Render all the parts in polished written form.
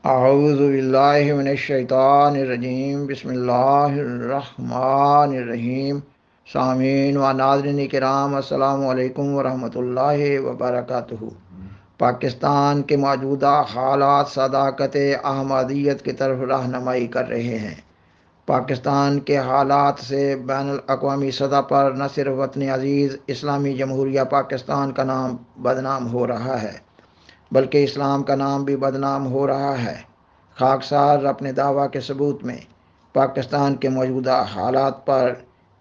اعوذ باللہ من الشیطان الرجیم، بسم اللہ الرحمن الرحیم۔ سامعین و ناظرین کرام، السلام علیکم ورحمۃ اللہ وبرکاتہ۔ پاکستان کے موجودہ حالات صداقت احمدیت کی طرف رہنمائی کر رہے ہیں۔ پاکستان کے حالات سے بین الاقوامی سطح پر نہ صرف وطن عزیز اسلامی جمہوریہ پاکستان کا نام بدنام ہو رہا ہے، بلکہ اسلام کا نام بھی بدنام ہو رہا ہے۔ خاکسار اپنے دعویٰ کے ثبوت میں پاکستان کے موجودہ حالات پر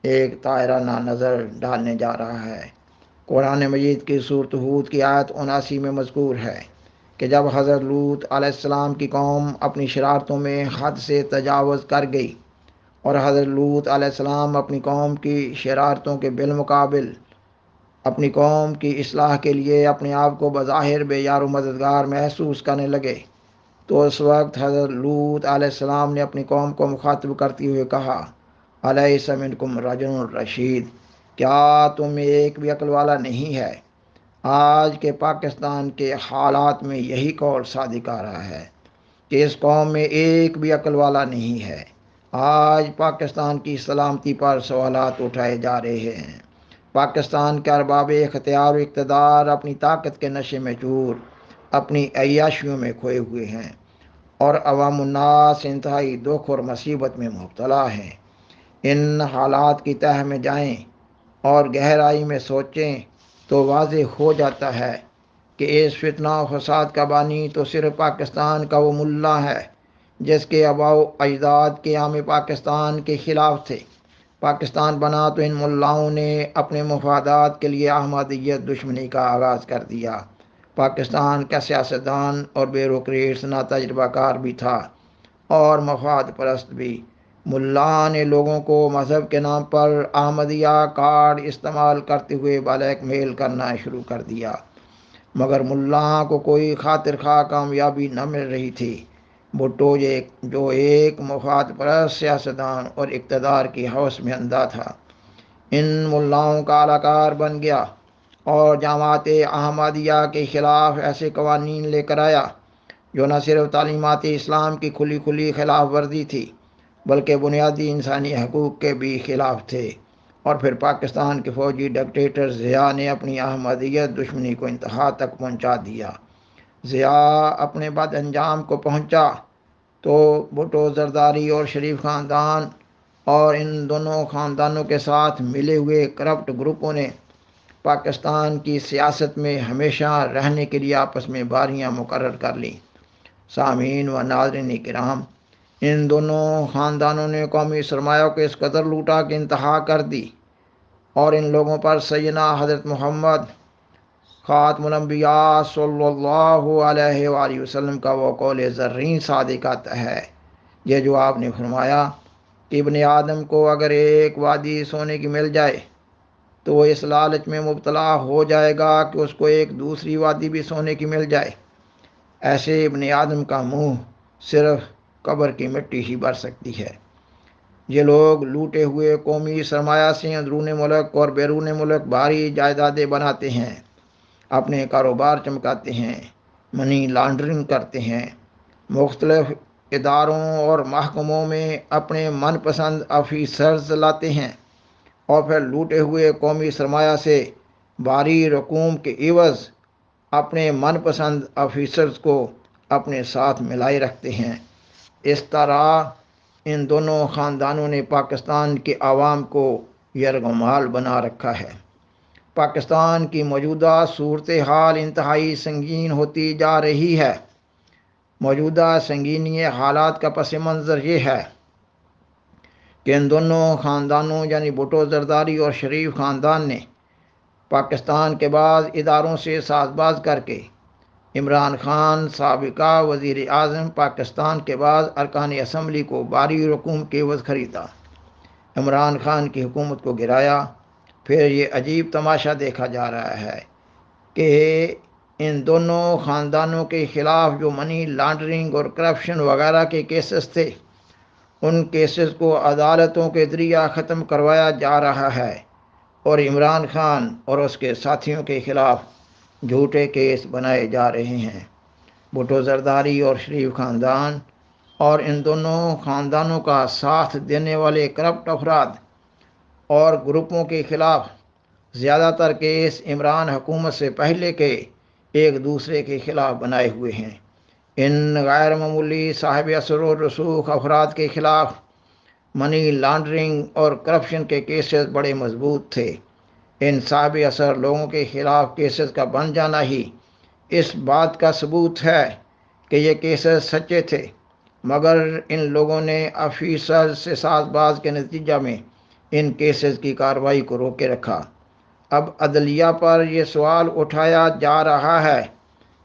ایک طائرانہ نظر ڈالنے جا رہا ہے۔ قرآن مجید کی سورۃ ہود کی آیت 79 میں مذکور ہے کہ جب حضرت لوط علیہ السلام کی قوم اپنی شرارتوں میں حد سے تجاوز کر گئی اور حضرت لوط علیہ السلام اپنی قوم کی شرارتوں کے بالمقابل اپنی قوم کی اصلاح کے لیے اپنے آپ کو بظاہر بے یار و مددگار محسوس کرنے لگے، تو اس وقت حضرت لوط علیہ السلام نے اپنی قوم کو مخاطب کرتے ہوئے کہا، الیس منکم رجل رشید، کیا تم میں ایک بھی عقل والا نہیں ہے؟ آج کے پاکستان کے حالات میں یہی قول صادق آ رہا ہے کہ اس قوم میں ایک بھی عقل والا نہیں ہے۔ آج پاکستان کی سلامتی پر سوالات اٹھائے جا رہے ہیں۔ پاکستان کے ارباب اختیار و اقتدار اپنی طاقت کے نشے میں چور، اپنی عیاشیوں میں کھوئے ہوئے ہیں، اور عوام الناس انتہائی دکھ اور مصیبت میں مبتلا ہیں۔ ان حالات کی تہہ میں جائیں اور گہرائی میں سوچیں تو واضح ہو جاتا ہے کہ اس فتنہ و فساد کا بانی تو صرف پاکستان کا وہ ملا ہے جس کے آباء و اجداد قیام پاکستان کے خلاف تھے۔ پاکستان بنا تو ان ملاؤں نے اپنے مفادات کے لیے احمدیت دشمنی کا آغاز کر دیا۔ پاکستان کا سیاستدان اور بیوروکریٹس نہ تجربہ کار بھی تھا اور مفاد پرست بھی۔ ملا نے لوگوں کو مذہب کے نام پر احمدیہ کارڈ استعمال کرتے ہوئے بلیک میل کرنا شروع کر دیا، مگر ملا کو کوئی خاطر خواہ کامیابی نہ مل رہی تھی۔ بھٹو جو ایک مفاد پرست سیاستدان اور اقتدار کی ہوس میں اندھا تھا، ان ملاؤں کا اہلکار بن گیا اور جماعت احمدیہ کے خلاف ایسے قوانین لے کر آیا جو نہ صرف تعلیمات اسلام کی کھلی کھلی خلاف ورزی تھی بلکہ بنیادی انسانی حقوق کے بھی خلاف تھے۔ اور پھر پاکستان کے فوجی ڈکٹیٹر ضیاء نے اپنی احمدیت دشمنی کو انتہا تک پہنچا دیا۔ ضیاء اپنے بد انجام کو پہنچا تو بھٹو زرداری اور شریف خاندان اور ان دونوں خاندانوں کے ساتھ ملے ہوئے کرپٹ گروپوں نے پاکستان کی سیاست میں ہمیشہ رہنے کے لیے آپس میں باریاں مقرر کر لیں۔ سامعین و ناظرین کرام، ان دونوں خاندانوں نے قومی سرمایہ کو اس قدر لوٹا کہ انتہا کر دی، اور ان لوگوں پر سیدنا حضرت محمد خاتم الانبیاء صلی اللہ علیہ وآلہ وسلم کا وہ قول زرین صادق آتا ہے، یہ جو آپ نے فرمایا کہ ابن آدم کو اگر ایک وادی سونے کی مل جائے تو وہ اس لالچ میں مبتلا ہو جائے گا کہ اس کو ایک دوسری وادی بھی سونے کی مل جائے۔ ایسے ابن آدم کا منہ صرف قبر کی مٹی ہی بھر سکتی ہے۔ یہ لوگ لوٹے ہوئے قومی سرمایہ سے اندرون ملک اور بیرون ملک بھاری جائیدادیں بناتے ہیں، اپنے کاروبار چمکاتے ہیں، منی لانڈرنگ کرتے ہیں، مختلف اداروں اور محکموں میں اپنے من پسند آفیسرز لاتے ہیں، اور پھر لوٹے ہوئے قومی سرمایہ سے بھاری رقوم کے عوض اپنے من پسند آفیسرز کو اپنے ساتھ ملائے رکھتے ہیں۔ اس طرح ان دونوں خاندانوں نے پاکستان کے عوام کو یرغمال بنا رکھا ہے۔ پاکستان کی موجودہ صورتحال انتہائی سنگین ہوتی جا رہی ہے۔ موجودہ سنگینی حالات کا پس منظر یہ ہے کہ ان دونوں خاندانوں یعنی بھٹو زرداری اور شریف خاندان نے پاکستان کے بعض اداروں سے ساز باز کر کے عمران خان سابقہ وزیر اعظم پاکستان کے بعض ارکان اسمبلی کو بھاری رقوم کے عوض خریدا، عمران خان کی حکومت کو گرایا۔ پھر یہ عجیب تماشا دیکھا جا رہا ہے کہ ان دونوں خاندانوں کے خلاف جو منی لانڈرنگ اور کرپشن وغیرہ کے کیسز تھے، ان کیسز کو عدالتوں کے ذریعہ ختم کروایا جا رہا ہے، اور عمران خان اور اس کے ساتھیوں کے خلاف جھوٹے کیس بنائے جا رہے ہیں۔ بھٹو زرداری اور شریف خاندان اور ان دونوں خاندانوں کا ساتھ دینے والے کرپٹ افراد اور گروپوں کے خلاف زیادہ تر کیس عمران حکومت سے پہلے کے ایک دوسرے کے خلاف بنائے ہوئے ہیں۔ ان غیر معمولی صاحب اثر و رسوخ افراد کے خلاف منی لانڈرنگ اور کرپشن کے کیسز بڑے مضبوط تھے۔ ان صاحب اثر لوگوں کے خلاف کیسز کا بن جانا ہی اس بات کا ثبوت ہے کہ یہ کیسز سچے تھے، مگر ان لوگوں نے آفیسرز سے ساز باز کے نتیجہ میں ان کیسز کی کارروائی کو روکے رکھا۔ اب عدلیہ پر یہ سوال اٹھایا جا رہا ہے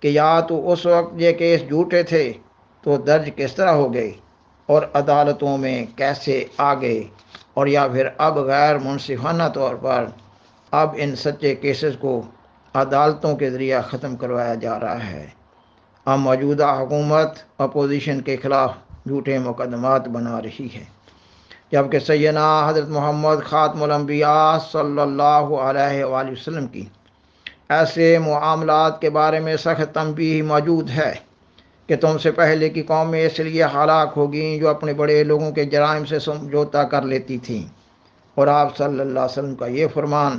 کہ یا تو اس وقت یہ کیس جھوٹے تھے تو درج کس طرح ہو گئے اور عدالتوں میں کیسے آ گئے، اور یا پھر اب غیر منصفانہ طور پر اب ان سچے کیسز کو عدالتوں کے ذریعہ ختم کروایا جا رہا ہے۔ اب موجودہ حکومت اپوزیشن کے خلاف جھوٹے مقدمات بنا رہی ہے، جبکہ سیدنا حضرت محمد خاتم الانبیاء صلی اللہ علیہ وآلہ وسلم کی ایسے معاملات کے بارے میں سخت تنبیہ موجود ہے کہ تم سے پہلے کی قومیں اس لیے ہلاک ہوگیں جو اپنے بڑے لوگوں کے جرائم سے سمجھوتا کر لیتی تھیں، اور آپ صلی اللہ علیہ وسلم کا یہ فرمان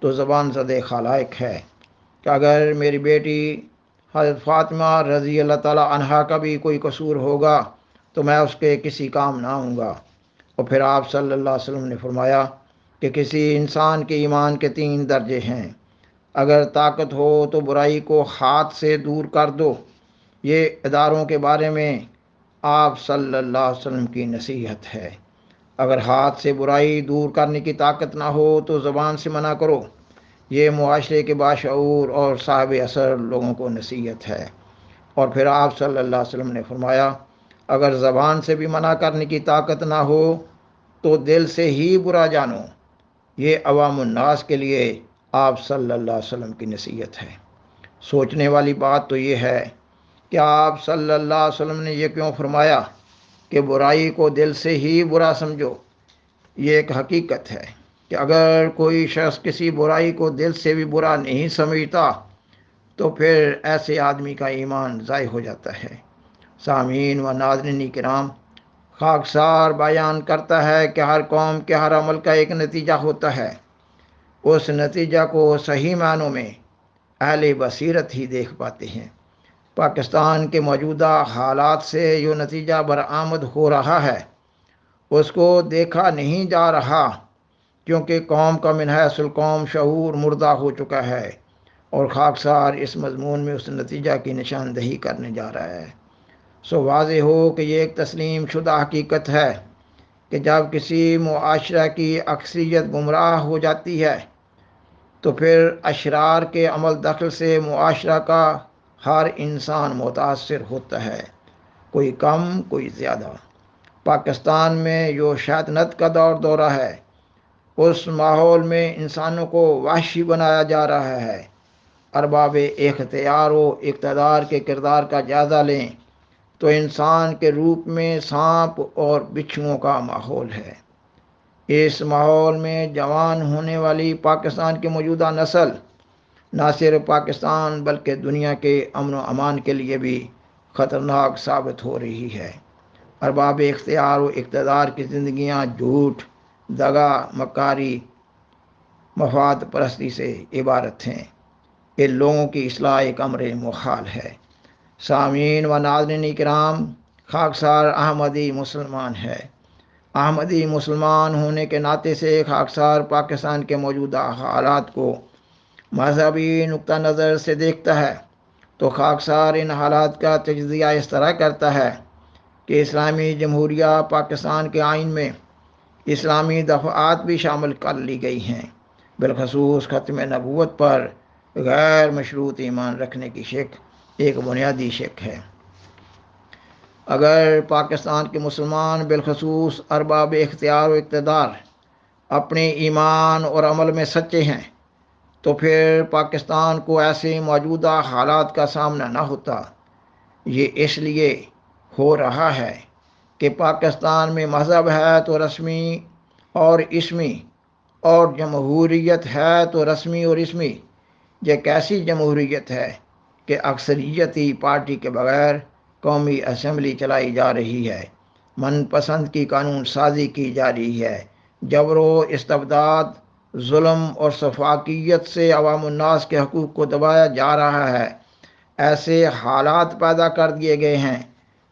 تو زبان زدہ خلائق ہے کہ اگر میری بیٹی حضرت فاطمہ رضی اللہ تعالیٰ عنہا کا بھی کوئی قصور ہوگا تو میں اس کے کسی کام نہ آؤں گا۔ اور پھر آپ صلی اللہ علیہ وسلم نے فرمایا کہ کسی انسان کے ایمان کے 3 درجے ہیں، اگر طاقت ہو تو برائی کو ہاتھ سے دور کر دو۔ یہ اداروں کے بارے میں آپ صلی اللہ علیہ وسلم کی نصیحت ہے۔ اگر ہاتھ سے برائی دور کرنے کی طاقت نہ ہو تو زبان سے منع کرو۔ یہ معاشرے کے باشعور اور صاحب اثر لوگوں کو نصیحت ہے۔ اور پھر آپ صلی اللہ علیہ وسلم نے فرمایا اگر زبان سے بھی منع کرنے کی طاقت نہ ہو تو دل سے ہی برا جانو۔ یہ عوام الناس کے لیے آپ صلی اللہ علیہ وسلم کی نصیحت ہے۔ سوچنے والی بات تو یہ ہے کہ آپ صلی اللہ علیہ وسلم نے یہ کیوں فرمایا کہ برائی کو دل سے ہی برا سمجھو؟ یہ ایک حقیقت ہے کہ اگر کوئی شخص کسی برائی کو دل سے بھی برا نہیں سمجھتا تو پھر ایسے آدمی کا ایمان ضائع ہو جاتا ہے۔ سامعین و ناظرین کرام، خاکسار بیان کرتا ہے کہ ہر قوم کے ہر عمل کا ایک نتیجہ ہوتا ہے۔ اس نتیجہ کو صحیح معنوں میں اہل بصیرت ہی دیکھ پاتے ہیں۔ پاکستان کے موجودہ حالات سے جو نتیجہ برآمد ہو رہا ہے اس کو دیکھا نہیں جا رہا، کیونکہ قوم کا من حیث القوم شعور مردہ ہو چکا ہے، اور خاکسار اس مضمون میں اس نتیجہ کی نشاندہی کرنے جا رہا ہے۔ سو واضح ہو کہ یہ ایک تسلیم شدہ حقیقت ہے کہ جب کسی معاشرہ کی اکثریت گمراہ ہو جاتی ہے تو پھر اشرار کے عمل دخل سے معاشرہ کا ہر انسان متاثر ہوتا ہے، کوئی کم کوئی زیادہ۔ پاکستان میں جو شیطنت کا دورہ ہے اس ماحول میں انسانوں کو وحشی بنایا جا رہا ہے۔ ارباب اختیار و اقتدار کے کردار کا جائزہ لیں تو انسان کے روپ میں سانپ اور بچھوؤں کا ماحول ہے۔ اس ماحول میں جوان ہونے والی پاکستان کی موجودہ نسل نہ صرف پاکستان بلکہ دنیا کے امن و امان کے لیے بھی خطرناک ثابت ہو رہی ہے۔ ارباب اختیار و اقتدار کی زندگیاں جھوٹ، دغا، مکاری، مفاد پرستی سے عبارت ہیں۔ ان لوگوں کی اصلاح ایک امر محال ہے۔ سامعین و ناظرین کرام، خاکسار احمدی مسلمان ہے۔ احمدی مسلمان ہونے کے ناطے سے خاکسار پاکستان کے موجودہ حالات کو مذہبی نقطہ نظر سے دیکھتا ہے تو خاکسار ان حالات کا تجزیہ اس طرح کرتا ہے کہ اسلامی جمہوریہ پاکستان کے آئین میں اسلامی دفعات بھی شامل کر لی گئی ہیں، بالخصوص ختم نبوت پر غیر مشروط ایمان رکھنے کی شک ایک بنیادی شک ہے۔ اگر پاکستان کے مسلمان بالخصوص ارباب اختیار و اقتدار اپنے ایمان اور عمل میں سچے ہیں تو پھر پاکستان کو ایسے موجودہ حالات کا سامنا نہ ہوتا۔ یہ اس لیے ہو رہا ہے کہ پاکستان میں مذہب ہے تو رسمی اور اسمی، اور جمہوریت ہے تو رسمی اور اسمی۔ یہ کیسی جمہوریت ہے کہ اکثریتی پارٹی کے بغیر قومی اسمبلی چلائی جا رہی ہے، من پسند کی قانون سازی کی جا رہی ہے، جبر و استبداد، ظلم اور سفاکیت سے عوام الناس کے حقوق کو دبایا جا رہا ہے۔ ایسے حالات پیدا کر دیے گئے ہیں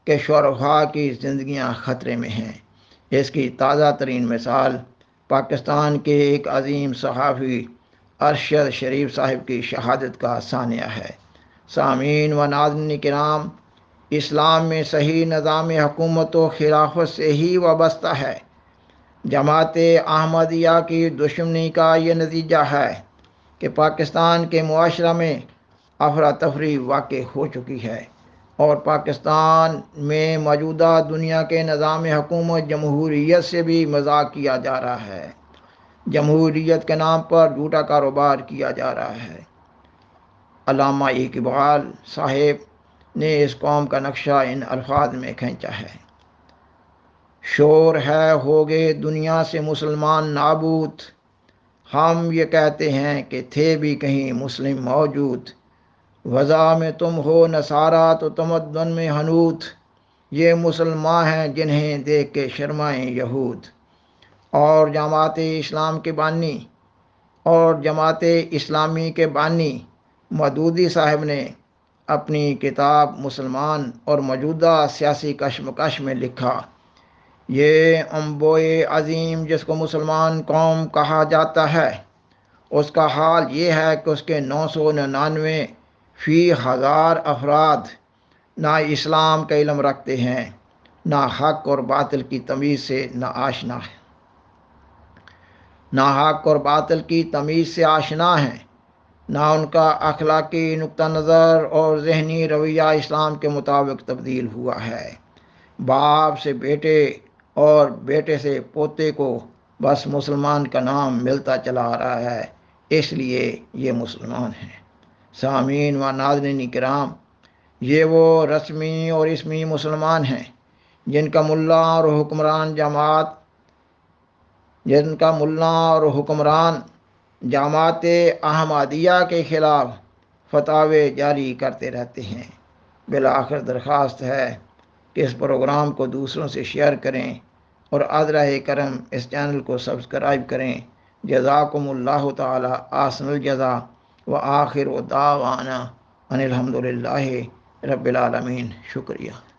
کہ شرفاء کی زندگیاں خطرے میں ہیں۔ اس کی تازہ ترین مثال پاکستان کے ایک عظیم صحافی ارشد شریف صاحب کی شہادت کا ثانیہ ہے۔ سامعین و ناظرین کرام، اسلام میں صحیح نظام حکومت و خلافت سے ہی وابستہ ہے۔ جماعت احمدیہ کی دشمنی کا یہ نتیجہ ہے کہ پاکستان کے معاشرہ میں افراتفری واقع ہو چکی ہے اور پاکستان میں موجودہ دنیا کے نظام حکومت جمہوریت سے بھی مذاق کیا جا رہا ہے۔ جمہوریت کے نام پر جھوٹا کاروبار کیا جا رہا ہے۔ علامہ اقبال صاحب نے اس قوم کا نقشہ ان الفاظ میں کھینچا ہے: شور ہے ہوگے دنیا سے مسلمان نابود، ہم یہ کہتے ہیں کہ تھے بھی کہیں مسلم موجود، وضع میں تم ہو نصارہ تو تمدن میں حنوط، یہ مسلمان ہیں جنہیں دیکھ کے شرمائیں یہود۔ اور جماعت اسلامی کے بانی مودودی صاحب نے اپنی کتاب مسلمان اور موجودہ سیاسی کشمکش میں لکھا: یہ انبوئے عظیم جس کو مسلمان قوم کہا جاتا ہے، اس کا حال یہ ہے کہ اس کے 999 فی 1000 افراد نہ اسلام کا علم رکھتے ہیں، نہ حق اور باطل کی تمیز سے آشنا ہیں، نہ ان کا اخلاقی نقطہ نظر اور ذہنی رویہ اسلام کے مطابق تبدیل ہوا ہے۔ باپ سے بیٹے اور بیٹے سے پوتے کو بس مسلمان کا نام ملتا چلا آ رہا ہے، اس لیے یہ مسلمان ہیں۔ سامعین و ناظرین کرام، یہ وہ رسمی اور اسمی مسلمان ہیں جن کا ملا اور حکمران جماعت احمدیہ کے خلاف فتاوے جاری کرتے رہتے ہیں۔ بالآخر درخواست ہے کہ اس پروگرام کو دوسروں سے شیئر کریں اور عذرہ کرم اس چینل کو سبسکرائب کریں۔ جزاکم اللہ تعالی احسن الجزا وآخر دعوانا ان الحمدللہ رب العالمین۔ شکریہ۔